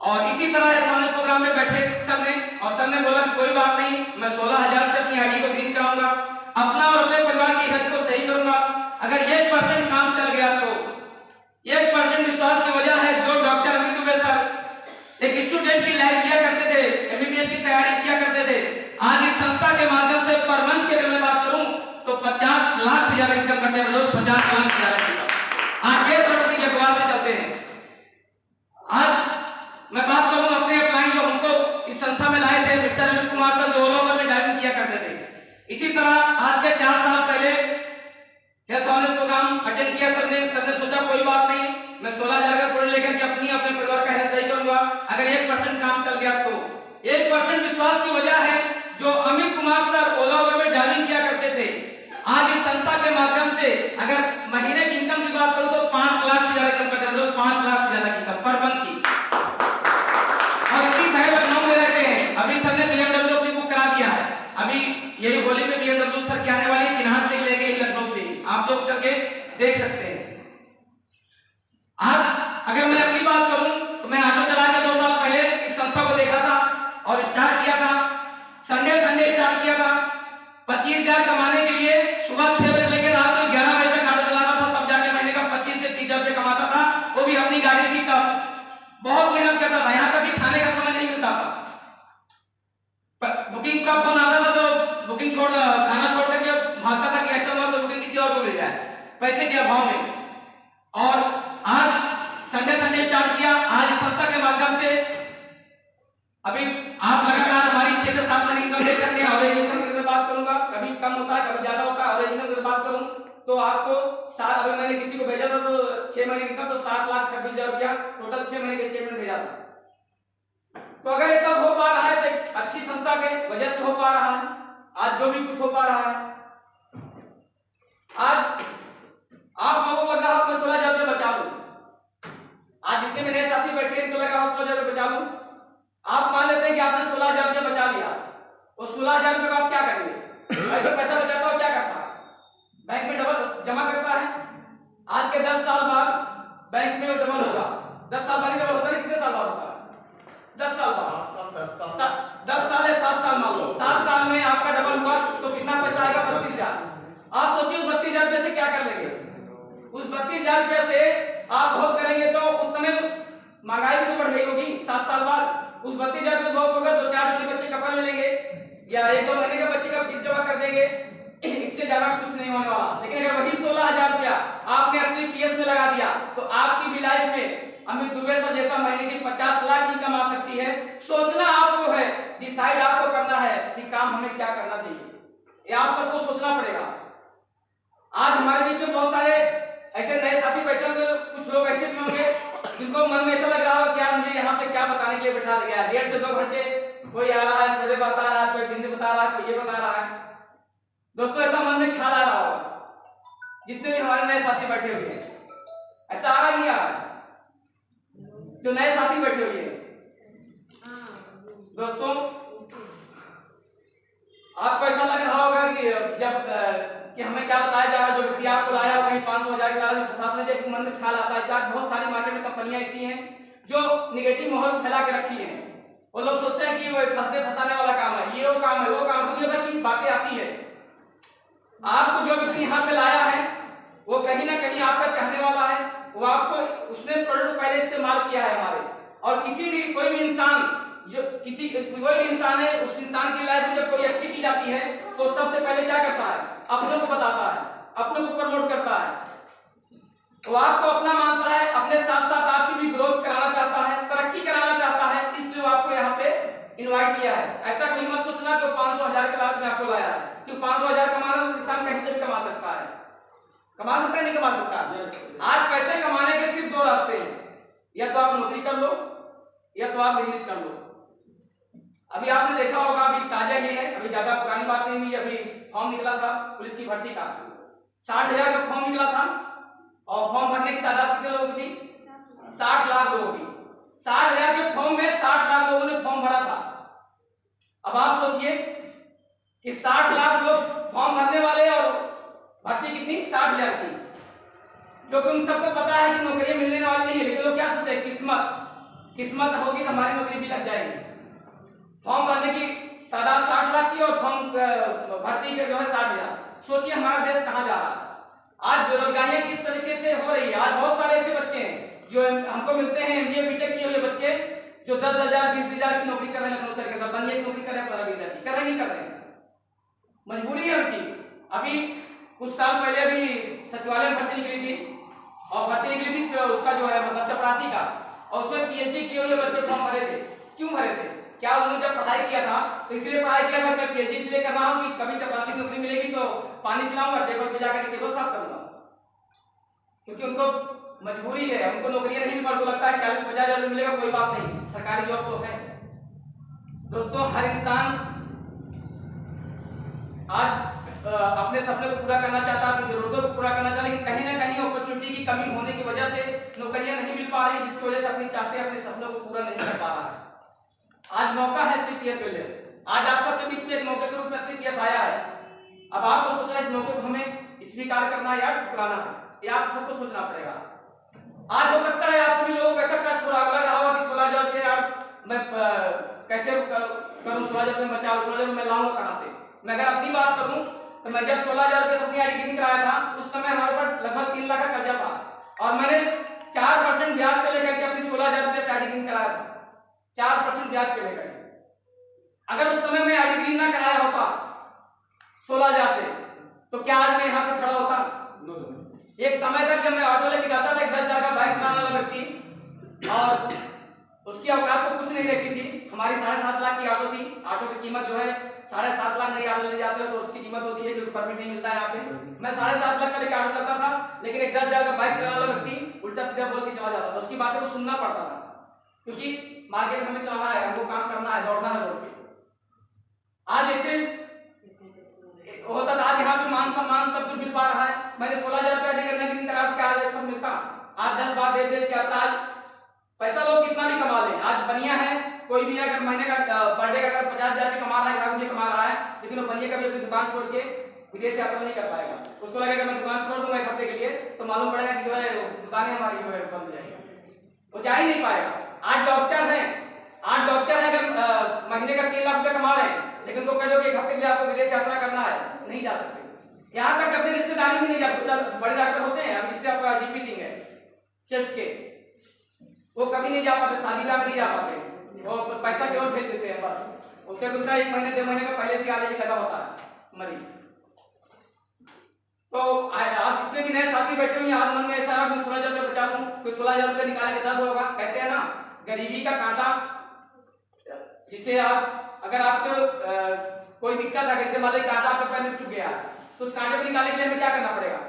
और इसी तरह एथॉनल प्रोग्राम में बैठे सर ने, और सर ने बोला कि कोई बात नहीं, मैं 16,000 से अपनी आईडी को ग्रीन कराऊंगा, अपना और अपने परिवार की हेल्थ को सही करूंगा। अगर 1% काम चल गया तो 1% विश्वास की वजह है जो डॉक्टर अमित दुबे सर एक स्टूडेंट की लाइफ जिया करते थे, एमबीबीएस की तैयारी किया करते थे, आज इस संस्था के माध्यम से पर मंथ की अगर मैं बात करूं तो 50 लाख से ज्यादा इनकम करते हैं लोग, 50 लाख से ज्यादा आज 1.5 करोड़ की अखबार से चलते हैं। आज मैं बात करूं अपने क्लाइंट जो हमको इस संस्था में लाए थे, मिस्टर अमित कुमार सर, जो ऑल ओवर में ड्राइविंग किया करते थे। इसी तरह आज के 4 साल पहले हेल्थ ऑनर्स प्रोग्राम अटेंड किया सर ने सोचा कोई बात नहीं, मैं 16,000 का प्रोडक्ट लेकर के अपने परिवार का हेल्थ सही करूंगा। अगर 1% काम चल गया तो 1% विश्वास की वजह है जो अमित कुमार सर ओला ओवर में ड्राइविंग किया करते थे, आज इस संस्था के माध्यम से अगर महीने की इनकम अगर मैं अपनी बात करूं तो मैं ऑटो चला के 2 साल पहले इस संस्था को देखा था और स्टार्ट किया था। संडे स्टार्ट किया था। 25,000 कमाने के लिए सुबह 6 बजे लेकर रात को 11 बजे तक ऑटो चलाता था, तब जाके महीने का 25 से 30 रुपये कमाता था, वो भी अपनी गाड़ी थी तब। बहुत मेहनत करता था, यहाँ तक कि खाने का समय नहीं मिलता था। बुकिंग का फोन आता था तो बुकिंग खाना छोड़ करके भागता था कि ऐसा हुआ तो बुकिंग किसी और को मिल जाए पैसे के अभाव में। और आज संडे स्टार्ट किया। आज इस संस्था के माध्यम से अभी आप लगातार हमारी 6 से 7 लाख इनकम देख सकते हैं। एवरेज इनकम की बात करूंगा, कभी कम होता है कभी ज्यादा होता है। एवरेज इनकम की बात करूं तो आपको 7, अभी मैंने किसी को भेजा था तो 6 महीने इनकम तो 7,26,000 रुपया टोटल 6 महीने के स्टेटमेंट भेजा था। तो अगर ये सब हो पा रहा है तो अच्छी संस्था के वजह से हो पा रहा है। आज जो भी कुछ हो पा रहा है, आज आप लोगों को लग रहा है मैं 16,000 रुपये बचा लूं। आज जितने मेरे साथी बैठे हैं इनको लग रहा है 16,000 रुपये बचा लूं। आप मान लेते हैं कि आपने 16,000 रुपये बचा लिया, और 16,000 रुपये को आप क्या करेंगे? जो पैसा बचाता है क्या करता है? बैंक में डबल जमा करता है। आज के 10 साल बाद बैंक में डबल होगा। 10 साल बाद ही डबल होता है, कितने साल बाद होता है? 10 साल बाद। 10 साल या 7 साल मान लो। 7 साल में आपका डबल हुआ तो कितना पैसा आएगा? 32,000। आप सोचिए उस 32,000 रुपये से क्या कर लेंगे? उस 32,000 रुपये से आप बहुत करेंगे तो उस समय महंगाई भी तो बढ़ गई होगी। 7 साल बाद उस 32,000 रुपये बहुत होगा, 2-4 छोटे बच्चे कपड़ा ले लेंगे या 1-2 महीने का बच्चे का फीस जमा कर देंगे, इससे ज्यादा कुछ नहीं होने वाला। लेकिन अगर वही 16,000 रुपया आपने असली पीएस में लगा दिया तो आपकी भी लाइफ में अमित दुबे सर जैसा महीने की 50 लाख ही कमा सकती है। सोचना आपको है, डिसाइड आपको करना है कि काम हमें क्या करना चाहिए, ये आप सबको सोचना पड़ेगा। आज हमारे बीच में बहुत सारे ऐसे नए साथी बैठे होंगे, कुछ लोग ऐसे भी होंगे जिनको मन में ऐसा लग रहा हो कि यार मुझे यहाँ पे क्या बताने के लिए बैठा दिया है। 1.5 से 2 घंटे कोई आ रहा है, थोड़े बता रहा है, कोई बिंदी बता रहा है, कोई ये बता रहा है। दोस्तों ऐसा मन में ख्याल आ रहा होगा, जितने भी हमारे नए साथी बैठे हुए हैं, ऐसा आ रहा नहीं आ रहा? जो नए साथी बैठे हुए हैं दोस्तों, आपको ऐसा लग रहा होगा कि जब कि हमें क्या बताया जा रहा है, जो व्यक्ति आपको लाया कहीं 500,000 के लालच फंसा में देख मन में ख्याल आता है। आज बहुत सारी मार्केट में कंपनियां ऐसी हैं जो निगेटिव माहौल फैला के रखी हैं। वो लोग सोचते हैं कि वो फंसने फंसाने वाला काम है, ये वो काम है, वो काम है, दुनिया भर की बातें आती है। आपको जो व्यक्ति यहाँ पे लाया है वो कहीं ना कहीं आपका चाहने वाला है, वो आपको उसने प्रोडक्ट पहले इस्तेमाल किया है हमारे। और किसी भी कोई भी इंसान है, उस इंसान की लाइफ में जब कोई अच्छी चीज आती है तो सबसे पहले क्या करता है? अपनों को बताता है, अपनों को प्रमोट करता है। वो आपको अपना मानता है, अपने साथ साथ आपकी भी ग्रोथ कराना चाहता है, तरक्की कराना चाहता है, इसलिए वो आपको यहाँ पे इनवाइट किया है। ऐसा कहीं मत सोचना कि 500,000 के लालच में आपको लाया है, क्योंकि 500,000 कमाना तो इंसान कहीं से भी कमा सकता है। कमा सकता है, नहीं कमा सकता? आज पैसे कमाने के सिर्फ 2 रास्ते हैं, या तो आप नौकरी कर लो या तो आप बिजनेस कर लो। अभी आपने देखा होगा, अभी ताजा ही है, अभी ज्यादा पुरानी बात नहीं हुई, अभी फॉर्म निकला था पुलिस की भर्ती का। 60,000 का फॉर्म निकला था और फॉर्म भरने की तादाद कितने लोगों की थी? 60 लाख लोगों की। 60,000 के फॉर्म में 60 लाख लोगों ने फॉर्म भरा था। अब आप सोचिए कि 60 लाख लोग फॉर्म भरने वाले और भर्ती कितनी? 60,000 की। जो कि उन सबको पता है कि नौकरियां मिलने वाली नहीं है, लेकिन लोग क्या सोचते हैं? किस्मत होगी तो हमारी नौकरी भी लग जाएगी। फॉर्म भरने की तादाद 60 लाख की और फॉर्म भर्ती के जो है 60,000। सोचिए हमारा देश कहाँ जा रहा है। आज बेरोजगारियां किस तरीके से हो रही है। आज बहुत सारे ऐसे बच्चे हैं जो हमको मिलते हैं, एमबीए बीटेक किए हुए बच्चे, जो 10,000 20,000 की नौकरी कर रहे हैं, लखनऊ शहर के अंदर बनिए की नौकरी कर रहे हैं, 15-20,000 की कर रहे नहीं कर रहे हैं, मजबूरी है उनकी। अभी कुछ साल पहले अभी सचिवालय में भर्ती निकली थी, और भर्ती निकली थी तो उसका जो है मतलब चपरासी का, और उसमें पीएचडी किए हुए बच्चे फॉर्म भरे थे। क्यों भरे थे? क्या उन्होंने जब पढ़ाई किया था तो इसलिए पढ़ाई किया था, मैं पीएचडी इसलिए कर रहा हूं कि कभी चपरासी की नौकरी मिलेगी तो पानी पिलाऊंगा, टेबल पे जाकर टेबल साफ करूंगा, क्योंकि उनको मजबूरी है, उनको नौकरी नहीं मिल, उनको लगता है 40-50 हजार मिलेगा, कोई बात नहीं, सरकारी जॉब तो है। दोस्तों, हर इंसान आज अपने सपने को पूरा करना चाहता है, अपनी जरूरतों को पूरा करना चाहता है, लेकिन कहीं ना कहीं अपॉर्चुनिटी की कमी होने की वजह से नौकरियां नहीं मिल पा रही, जिसकी वजह से अपनी चाहते अपने सपनों को पूरा नहीं कर पा रहा है। आज मौका है एसटीपीएस के लिए, आज आप सबके बीच में एक मौके के रूप में एसटीपीएस आया है। अब आपको सोचना इस मौके को हमें स्वीकार करना है या ठुकराना है, ये आप सबको सोचना पड़ेगा। आज हो सकता है आप सभी लोगों 16,000 रुपये बचा, 16,000 रुपये मैं लाऊंगा कहाँ से? मैं अगर अपनी बात करूं तो मैं जब 16,000 रुपये से अपनी एडमिशन कराया था उस समय हमारे पास लगभग 3 लाख का कर्जा था और मैंने 4% ब्याज पे लेकर के अपनी 16,000 रुपये से एडमिशन कराया था, 4% ब्याज पे लेकर। अगर उस समय मैं एडमिशन ना कराया होता 16,000 से तो क्या आज मैं यहाँ पे खड़ा होता? एक समय तक जब मैं ऑटो लेके जाता था, 10,000 का बाइक चलाने वाला व्यक्ति और उसकी औकात तो कुछ नहीं रहती थी। हमारी 7.5 लाख की ऑटो थी। ऑटो की कीमत जो है 7.5 लाख नहीं ऑटो ले जाते हो तो उसकी कीमत होती है जो परमिट नहीं मिलता है यहाँ पे। मैं 7.5 लाख का लेके ऑटो चलता था, लेकिन एक 10,000 का बाइक चलाने वाला व्यक्ति उल्टा सीधा बोल के चला जाता था। उसकी बातें को सुनना पड़ता था क्योंकि मार्केट हमें चलाना है, हमको काम करना है, दौड़ना है रोड पे। आज ऐसे होता था, आज यहाँ पे मान सम्मान सब कुछ मिल पा रहा है। मैंने 16,000 रुपया डिग्री करा क्या सब मिलता? आज 10 बार देश के यात्रा। आज पैसा लोग कितना भी कमा लें, आज बनिया है कोई भी अगर महीने का पर डे का अगर 50,000 भी कमा रहा है, 1 लाख भी कमा रहा है, लेकिन वो बनिया कभी अपनी दुकान छोड़ के विदेश यात्रा नहीं कर पाएगा। उसको लगेगा मैं दुकान छोड़ दूंगा 1 हफ्ते के लिए तो मालूम पड़ेगा कि जो है दुकानें हमारी जो है बंद हो जाएगी, वो जा ही नहीं पाएगा। आज डॉक्टर है अगर महीने का 3 लाख रुपया कमा रहे हैं, लेकिन तो कह दो कि 1 हफ्ते के लिए आपको विदेश यात्रा करना है, नहीं जा सकते। यहाँ तक अपने रिश्तेदारी में नहीं जाते। बड़े डॉक्टर होते हैं, अब जिससे आपका डीपी सिंह है चेस्ट के, वो कभी नहीं जा पाते, शादी ब्याह में नहीं जा पाते, वो पैसा केवल भेज देते हैं बस। उसके उनका 1 महीने 2 महीने का पहले से आने लगा होता है मरीज। तो आप जितने भी नए साथी बैठे हुए हैं, आज मन में ऐसा है 16,000 रुपये बचा दूं, कोई 16,000 रुपये निकाले के 10 होगा। कहते हैं ना गरीबी का कांटा, जिसे आप अगर आपको कोई दिक्कत है, कैसे मान लीजिए कांटा आपके पैर में चुभ गया तो उस कांटे को निकालने के लिए हमें क्या करना पड़ेगा?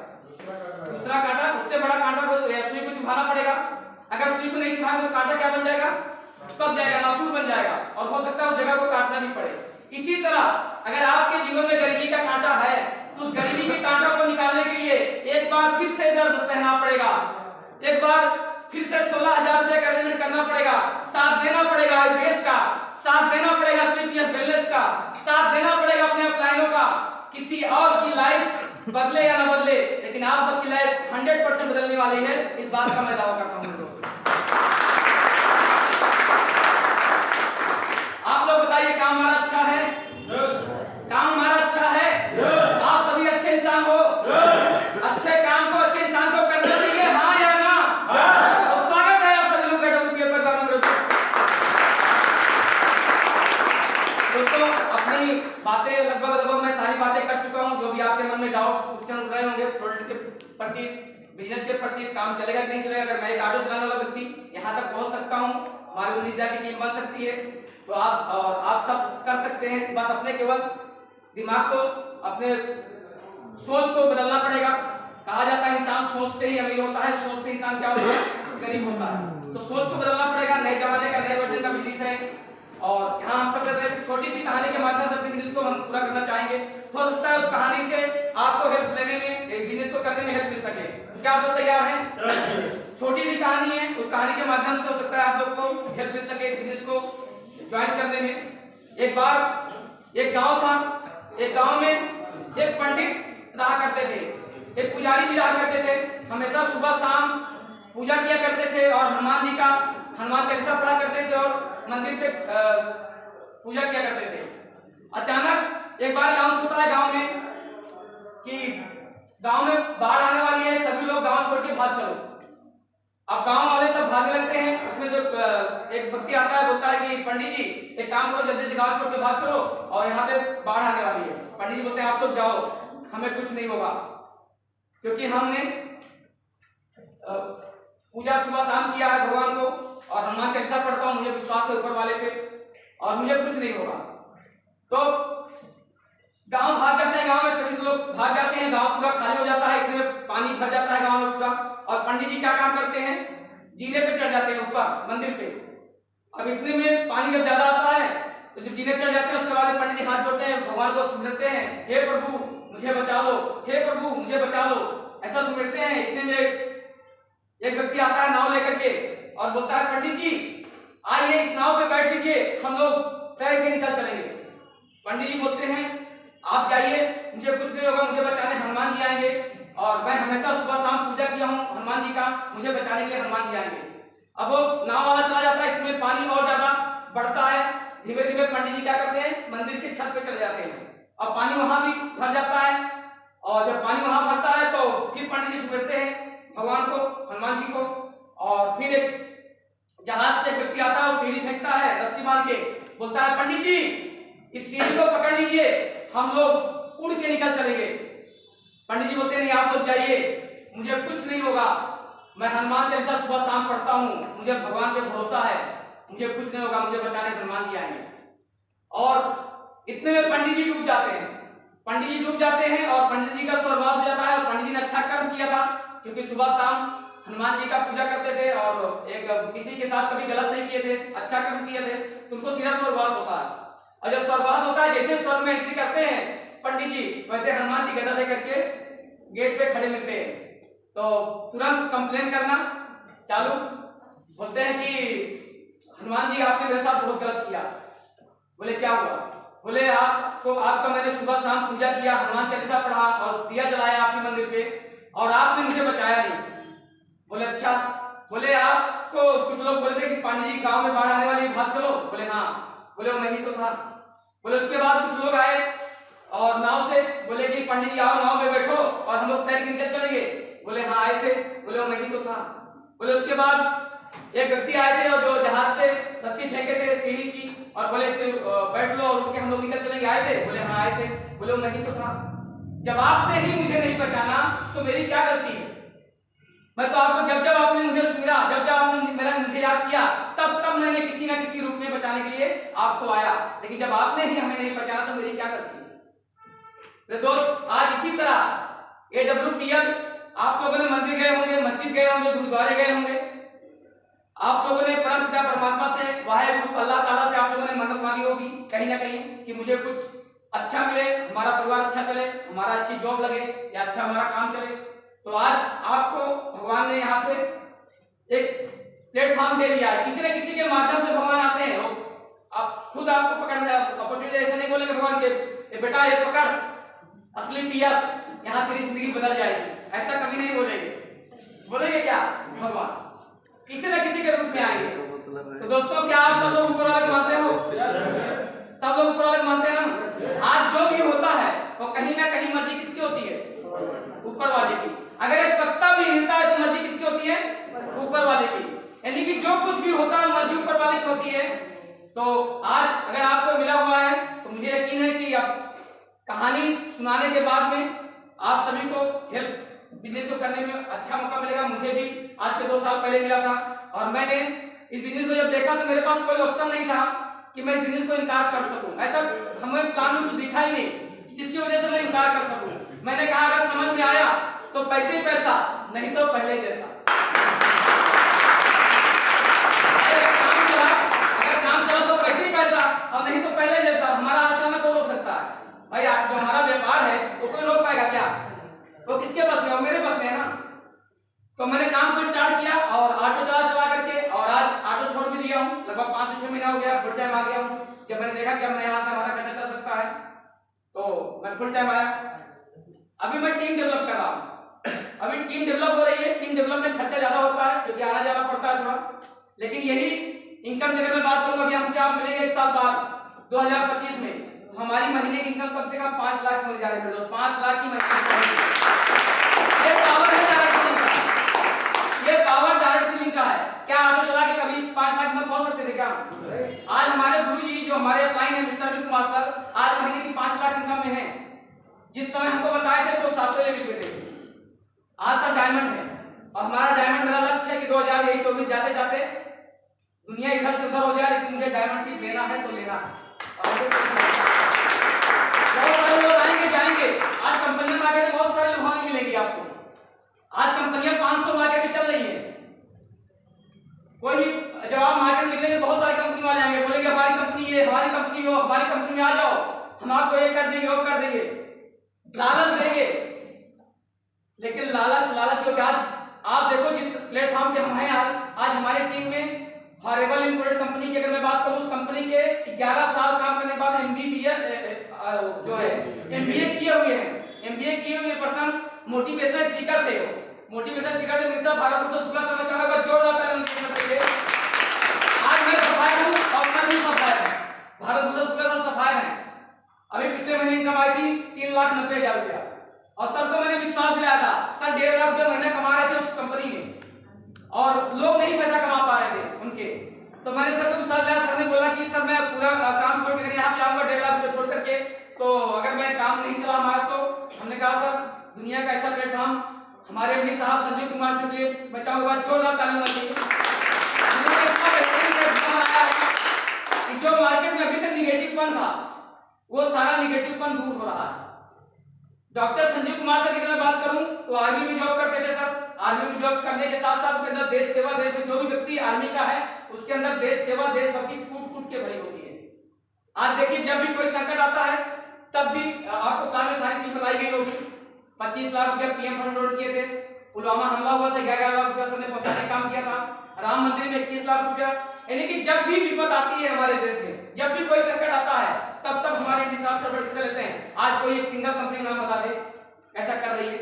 दूसरा कांटा, उससे बड़ा कांटा को सुई को चुभाना पड़ेगा। अगर सुई को नहीं चुभाएंगे तो कांटा क्या बन जाएगा? कब जाएगा, नासूर बन जाएगा और हो सकता है उस जगह को काटना भी पड़े। इसी तरह अगर आपके जीवन में गरीबी का कांटा है तो उस गरीबी के कांटा को निकालने के लिए एक बार फिर से दर्द सहना पड़ेगा, एक बार फिर से 16,000 रुपये का अरेंजमेंट करना पड़ेगा, साथ देना पड़ेगा आयुर्वेद का, साथ देना पड़ेगा स्लीपियस वेलनेस का, साथ देना पड़ेगा अपने अपलाइनों का। किसी और की लाइफ बदले या ना बदले, लेकिन आप सबकी लाइफ 100% बदलने वाली है, इस बात का मैं दावा करता हूं। आप लोग बताइए, काम हमारा अच्छा है? काम हमारा अच्छा है? आप सभी अच्छे इंसान हो? अच्छे काम को, अच्छे इंसान को करना चाहिए, हाँ या ना? तो स्वागत है आप सभी लोग का WPL पर जाने में। दोस्तों, अपनी बातें लगभग मैं सारी बातें कर चुका हूं। जो भी आपके मन में डाउट्स क्वेश्चन उठ रहे होंगे प्रोडक्ट के प्रति, बिजनेस के प्रति, काम चलेगा कि नहीं चलेगा, अगर मैं एक ऑटो चलाने वाला व्यक्ति यहाँ तक पहुंच सकता हूँ, हमारी 19,000 की टीम बन सकती है, तो आप सब कर सकते हैं। बस अपने केवल दिमाग को, अपने सोच को बदलना पड़ेगा। कहा जाता है इंसान सोच से ही अमीर होता है, सोच से इंसान क्या होता है? गरीब होता है। तो सोच को बदलना पड़ेगा। नए जमाने का, नए वर्जन का बिजनेस है और यहाँ हम सब कहते हैं छोटी सी कहानी के माध्यम से अपने बिजनेस को हम पूरा करना चाहेंगे। हो सकता है उस कहानी से आपको हेल्प लेने में, एक बिजनेस को करने में हेल्प मिल सके। क्या आप सब तैयार हैं? छोटी सी कहानी है, उस कहानी के माध्यम से हो सकता है आप लोग को हेल्प मिल सके इस बिजनेस को ज्वाइन करने में। एक बार एक गांव था, एक गांव में एक पंडित रहा करते थे, एक पुजारी जी रहा करते थे। हमेशा सुबह शाम पूजा किया करते थे और हनुमान जी का हनुमान चालीसा पढ़ा करते थे और मंदिर पे पूजा किया करते थे। अचानक एक बार अनाउंस होता है गांव में कि गांव में बाढ़ आने वाली है, सभी लोग गांव छोड़ के भाग चलो। अब गांव वाले सब भागने लगते हैं। उसमें जो एक व्यक्ति आता है, बोलता है कि पंडित जी एक काम करो, जल्दी से गांव छोड़ के भाग चलो और यहाँ पे बाढ़ आने वाली है। पंडित जी बोलते हैं आप लोग जाओ, हमें कुछ नहीं होगा क्योंकि हमने पूजा सुबह शाम किया है भगवान को और हनुमान चालीसा पढ़ता हूँ, मुझे विश्वास है ऊपर वाले पे और मुझे कुछ नहीं होगा। तो गांव भाग जाते हैं, गांव में सभी लोग भाग जाते हैं, गांव पूरा खाली हो जाता है, इतने में पानी भर जाता है गांव में पूरा। और पंडित जी क्या काम करते हैं? जीने पे चढ़ जाते हैं ऊपर मंदिर पे। अब इतने में पानी जब ज्यादा आता है तो जब जीने पे चढ़ जाते हैं उसके बाद पंडित जी हाथ जोड़ते हैं, भगवान को सुमिरते हैं, हे प्रभु मुझे बचा लो, हे प्रभु मुझे बचा लो, ऐसा सुमिरते हैं। इतने में एक व्यक्ति आता है नाव लेकर के और बोलता है पंडित जी आइए इस नाव पे बैठ लीजिए, हम लोग तैर के निकल चलेंगे। पंडित जी बोलते हैं आप जाइए, मुझे कुछ नहीं होगा, मुझे बचाने हनुमान जी आएंगे और मैं हमेशा सुबह शाम पूजा किया हूँ हनुमान जी का, मुझे बचाने के लिए हनुमान जी आएंगे। अब वो नाव वाला चला जाता है, इसमें पानी और ज्यादा बढ़ता है धीमे धीमे पंडित जी क्या करते हैं, मंदिर के छत पे चले जाते हैं। अब पानी वहां भी भर जाता है, और जब पानी वहां भरता है तो फिर पंडित जी सुमिरते हैं भगवान को, हनुमान जी को। और फिर एक जहाज से व्यक्ति आता है और सीढ़ी फेंकता है रस्सी बांध के, बोलता है पंडित जी इस सीढ़ी को पकड़ लीजिए, हम लोग उड़ के निकल चलेंगे। पंडित जी बोलते नहीं, आप लोग जाइए, मुझे कुछ नहीं होगा, मैं हनुमान चालीसा सुबह शाम पढ़ता हूँ, मुझे भगवान पे भरोसा है, मुझे कुछ नहीं होगा, मुझे बचाने हनुमान जी आएंगे। और इतने में पंडित जी डूब जाते हैं। पंडित जी डूब जाते हैं और पंडित जी का स्वर्गवास हो जाता है। और पंडित जी ने अच्छा कर्म किया था, क्योंकि सुबह शाम हनुमान जी का पूजा करते थे और एक किसी के साथ कभी गलत नहीं किए थे, अच्छा कर्म किए थे, तो उनको सीधा स्वर्गवास होता है। और जब स्वर्गवास होता है, जैसे स्वर्ग में एंट्री करते हैं पंडित जी, वैसे हनुमान जी गदा लेकर के गेट पे खड़े मिलते हैं। तो तुरंत कंप्लेन करना चालू, बोलते हैं कि हनुमान जी आपने मेरे साथ बहुत गलत किया। बोले क्या हुआ? बोले आपका मैंने सुबह शाम पूजा किया, हनुमान चालीसा पढ़ा और दिया जलाया आपके मंदिर पे, और आपने मुझे बचाया नहीं। बोले अच्छा। बोले आपको कुछ लोग बोले थे कि पांडे जी गांव में बाढ़ आने वाली, भाग चलो। बोले हाँ। बोले वो मैं ही तो था। बोले उसके बाद कुछ लोग आए और नाव से, बोले कि पंडित जी आओ नाव में बैठो और हम लोग तैर के निकल चलेंगे। बोले हाँ आए थे। बोले वो मैं ही तो था। बोले उसके बाद एक व्यक्ति आए थे और जो जहाज से रस्सी फेंके थे सीढ़ी की, और बोले बैठ लो और उठ के हम लोग निकल चलेंगे। आए थे? बोले हाँ आए थे। बोले वो मैं ही तो था। जब आपने ही मुझे नहीं बचाना तो मेरी क्या गलती है? मैं तो आपको जब जब आपने मुझे सुमिरा, जब जब आपने मुझे याद किया, तब तब मैंने किसी ना किसी रूप में बचाने के लिए आपको आया, लेकिन जब आपने ही हमें नहीं बचाना तो मेरी क्या गलती है? दोस्त, आज इसी तरह AWPL आप लोगों ने मंदिर गए होंगे, मस्जिद गए होंगे, गुरुद्वारे गए होंगे, आप लोगों ने परम पिता परमात्मा से, वाहेगुरु अल्लाह ताला से आप लोगों ने मन्नत मांगी होगी कहीं ना कहीं कि मुझे कुछ अच्छा मिले, हमारा परिवार अच्छा चले, हमारा अच्छी जॉब लगे या अच्छा हमारा काम चले। तो आज आपको भगवान ने यहाँ पे एक प्लेटफॉर्म दे दिया है, किसी न किसी के माध्यम से भगवान आते हैं। आप खुद आपको पकड़ने अपॉर्चुनिटी, ऐसे नहीं बोलेंगे भगवान के बेटा ये पकड़ असली PS, यहाँ तेरी जिंदगी बदल जाएगी, ऐसा कभी नहीं बोलेंगे। बोलेंगे क्या? भगवान किसी न किसी के रूप में आएंगे। तो दोस्तों, क्या आप सब लोग ऊपर वाले मानते हो? सब लोग ऊपर वाले मानते हैं ना? आज जो भी होता है वो कहीं ना कहीं मर्जी किसकी होती है? ऊपर वाले की। अगर एक पत्ता भी हिलता है तो मर्जी किसकी होती है? ऊपर वाले की। यानी कि जो कुछ भी होता है मर्जी ऊपर वाले की होती है। तो आज अगर आपको मिला हुआ है तो मुझे यकीन है कि अब कहानी सुनाने के बाद में आप सभी को हेल्प बिजनेस को करने में अच्छा मौका मिलेगा। मुझे भी आज से 2 साल पहले मिला था, और मैंने इस बिजनेस को जब देखा तो मेरे पास कोई ऑप्शन नहीं था कि मैं इस बिजनेस को इनकार कर सकूं। ऐसा हमें प्लान में कुछ दिखा ही नहीं जिसकी वजह से मैं इनकार कर सकूं। मैंने कहा अगर समझ में आया तो पैसे ही पैसा, नहीं तो पहले जैसा। अगर काम चला तो पैसे ही पैसा, और नहीं तो पहले जैसा। हमारा अचानक को रोक सकता है भाई? आप जो हमारा व्यापार है वो कोई रोक पाएगा क्या? वो किसके बस में? वो मेरे बस में है ना। तो मैंने काम को स्टार्ट किया और ऑटो चला करके, और आज ऑटो छोड़ भी दिया हूँ, लगभग 5 से 6 महीना हो गया, फुल टाइम आ गया हूँ। जब मैंने देखा कि अब यहाँ से हमारा खर्चा चल सकता है तो मैं फुल टाइम आया। अभी मैं टीम डेवलप कर रहा हूँ। अभी टीम डेवलप हो रही है। टीम डेवलप में खर्चा ज्यादा होता है क्योंकि आना जाना पड़ता है थोड़ा, लेकिन यही इनकम अगर मैं बात करूँ, अभी हमसे आप मिलेंगे 1 साल बाद 2025 में, तो हमारी महीने की इनकम कम से कम 5 लाख होने जा रही है। 5 लाख की महीने। ये पावर है डायरेक्ट सेलिंग का। ये पावर डायरेक्ट सेलिंग का है। क्या ऑटो चला के कभी 5 लाख में पहुंच सकते थे क्या? आज हमारे गुरुजी जो हमारे अपलाइन है मिस्टर विक्रम मास्टर, आज महीने की 5 लाख इनकम में है। जिस समय हमको बताए थे तो 7वें लेवल पे थे, आज सब डायमंड है। और हमारा डायमंड, मेरा लक्ष्य है कि 2024 जाते जाते दुनिया इधर से उधर हो जाए, लेकिन मुझे डायमंड सीट लेना है तो लेना है। बहुत सारे लोग आएंगे जाएंगे। आज कंपनी मार्केट में बहुत सारे लोग मिलेंगे आपको। आज कंपनियां 500 मार्केट में चल रही है। कोई भी जब आप मार्केट में निकलेंगे बहुत सारी कंपनी वाले आएंगे, बोलेंगे हमारी कंपनी ये, हमारी कंपनी हो, हमारी कंपनी में आ जाओ, हम आपको ये कर देंगे, वो कर देंगे, लालच देंगे। लेकिन लालच क्योंकि आज आप देखो जिस प्लेटफॉर्म पे हम हैं, आज हमारी टीम में फॉरेबल इंपोर्टेड कंपनी की अगर मैं बात करूं, उस कंपनी के 11 साल काम करने के बाद जो है MBA किए हुए हैं। MBA किए हुए पर्सन मोटिवेशन स्पीकर थे। मोटिवेशन स्पीकर थे मिस्टर भारत भूषण शुक्ला साहब, चाहूंगा जोरदार ताली उनके लिए। आज मैं सफाई हूं और मैं भी सफाई हूं। तो मैंने सर को विश्वास दिलाया। सर ने बोला कि सर मैं पूरा काम छोड़ कर यहाँ पे आऊंगा 1.5 लाख रुपये छोड़ करके, तो अगर मैं काम नहीं चला हमारा तो हमने कहा सर दुनिया का ऐसा प्लेटफॉर्म हमारे एमडी साहब संजीव कुमार से लिए बचा हुआ जोरदार ताली होना चाहिए। कि जो मार्केट में अभी तक निगेटिवपन था वो सारा निगेटिवपन दूर हो रहा है। डॉक्टर संजीव कुमार सर की मैं बात करूं तो आर्मी में जॉब करते थे सर। आर्मी में जॉब करने के साथ साथ उसके अंदर देश सेवा, देश में जो भी व्यक्ति आर्मी का है उसके अंदर देश सेवा, देशभक्ति कूट कूट के भरी होती है। आज देखिए जब भी कोई संकट आता है तब भी आपको प्लान में सारी चीज बताई गई होगी। 25 लाख रुपया पीएम फंड लोड किए थे, पुलवामा हमला हुआ था 11 लाख रुपया सर ने पहुंचाने का काम किया था, राम मंदिर में 21 लाख रुपया। यानी कि जब भी विपद आती है हमारे देश में, जब भी कोई संकट आता है तब तब हमारे इंतजाम से लेते हैं। आज कोई एक सिंगल कंपनी नाम बता दे ऐसा कर रही है।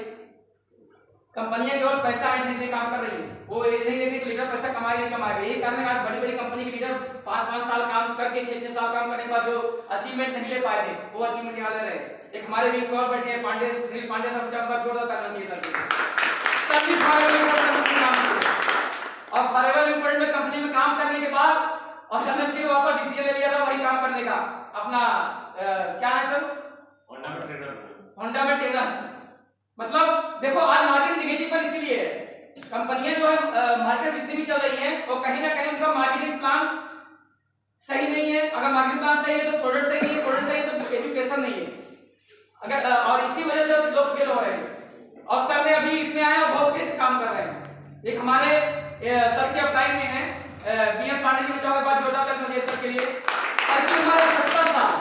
कंपनियां केवल पैसा ऐंठने के लिए काम कर रही है, वो ये नहीं देखती कि लीडर पैसा कमाए नहीं कमाएगा। यही कारण है आज बड़ी बड़ी कंपनी के लीडर 5-5 साल काम करके 6-6 साल काम करने के बाद जो अचीवमेंट नहीं ले पाए थे वो अचीवमेंट निकाल रहे। एक हमारे बीच में और बैठे हैं पांडे, सुनील पांडे साहब का जोरदार करना चाहिए सर। सभी और फॉरेवर लिमिटेड में कंपनी में काम करने के बाद और सर ने फिर वापस डिसीजन ले लिया था वही काम करने का अपना क्या है सर, होंडा में ट्रेनर। मतलब देखो आज मार्केट निगेटिव पर इसीलिए है, कंपनियां जो है मार्केट जितनी भी चल रही है वो कहीं ना कहीं उनका मार्केटिंग प्लान सही नहीं है। अगर मार्केटिंग प्लान सही है तो प्रोडक्ट सही नहीं है, प्रोडक्ट सही है तो एजुकेशन नहीं है। अगर और इसी वजह से लोग फेल हो रहे हैं। और सर ने अभी इसमें आया बहुत तेज काम कर रहे हैं। एक हमारे सर की अपलाइन में है बीएम पांडे जी के चौक बाद जोड़ा कर मुझे सर के लिए सर की उम्र 70 साल।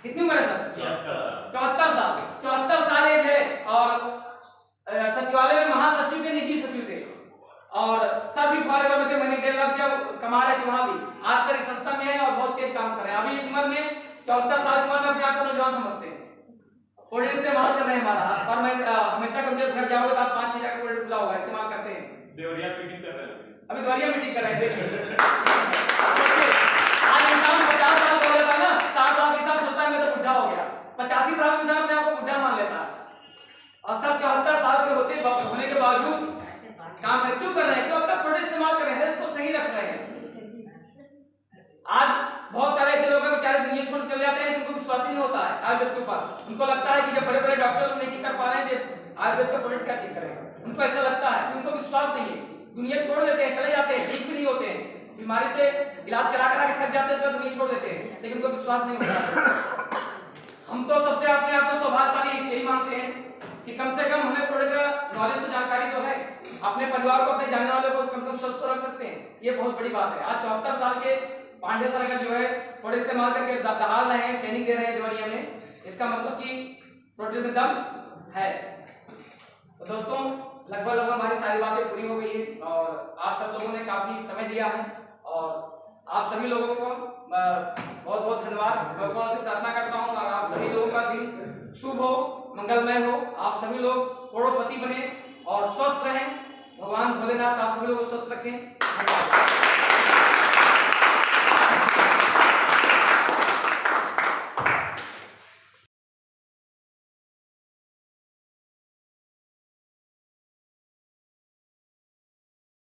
कितनी उम्र है सर? 74 साल एज है और सचिवालय में महासचिव के निजी सचिव थे और सर भी फॉरेवर में थे। मैंने 1.5 लाख रुपया कमा रहे थे वहां भी। आज सर इस संस्था में है और बहुत तेज काम कर रहे हैं। अभी इस उम्र में 74 साल की उम्र में अपने आप को नौजवान समझते हैं। प्रोडक्ट इस्तेमाल कर रहे हैं हमारा और मैं हमेशा कंप्यूटर घर जाओगे तो आप 5-6 जगह प्रोडक्ट खुला होगा इस्तेमाल करते हैं। देवरिया मीटिंग कर रहे हैं, अभी देवरिया मीटिंग कर रहे हैं। देखिए आज इंसान 50 साल हो जाता है ना, 60 साल के साथ सोचता है मैं तो बुढ़ा हो गया। 85 साल के इंसान अपने आप को बुढ़ा मान लेता है और सब 74 साल के होने के बावजूद काम कर क्यों कर रहे हैं? क्यों अपना प्रोडक्ट इस्तेमाल कर रहे हैं, हेल्थ को सही रख रहे हैं। आज बहुत सारे ऐसे लोग हैं बेचारे दुनिया छोड़ चले जाते हैं, उनको विश्वास ही नहीं होता है आयुर्वेद के ऊपर। उनको लगता है कि जब बड़े बड़े डॉक्टर नहीं ठीक कर पा रहे हैं आयुर्वेद का प्रोडक्ट क्या ठीक करेगा। उनको ऐसा लगता है कि उनको विश्वास नहीं है, दुनिया छोड़ देते हैं, चले जाते हैं, ठीक भी नहीं होते हैं, बीमारी से इलाज करा करा के थक जाते हैं, दुनिया छोड़ देते हैं, लेकिन उनको विश्वास नहीं होता। हम तो सबसे अपने आप को सौभाग्यशाली यही मानते हैं कि कम से कम हमें प्रोडक्ट का नॉलेज तो जानकारी तो है, अपने परिवार को अपने जानने वाले को कम से कम स्वस्थ रख सकते हैं। ये बहुत बड़ी बात है। आज 74 साल के पांडे सर का जो है प्रोडक्ट इस्तेमाल करके दहाड़ रहे हैं, ट्रेनिंग दे रहे हैं देवरिया में। इसका मतलब कि प्रोडक्ट में दम है। तो दोस्तों लगभग हमारी सारी बातें पूरी हो गई है और आप सब लोगों ने काफी समय दिया है और आप सभी लोगों को बहुत बहुत धन्यवाद। मैं भगवान से प्रार्थना करता हूँ और आप सभी लोगों का दिन शुभ हो, मंगलमय हो, आप सभी लोग करोड़पति बने और स्वस्थ रहें। भगवान भोलेनाथ आप सभी लोग को स्वस्थ रखें।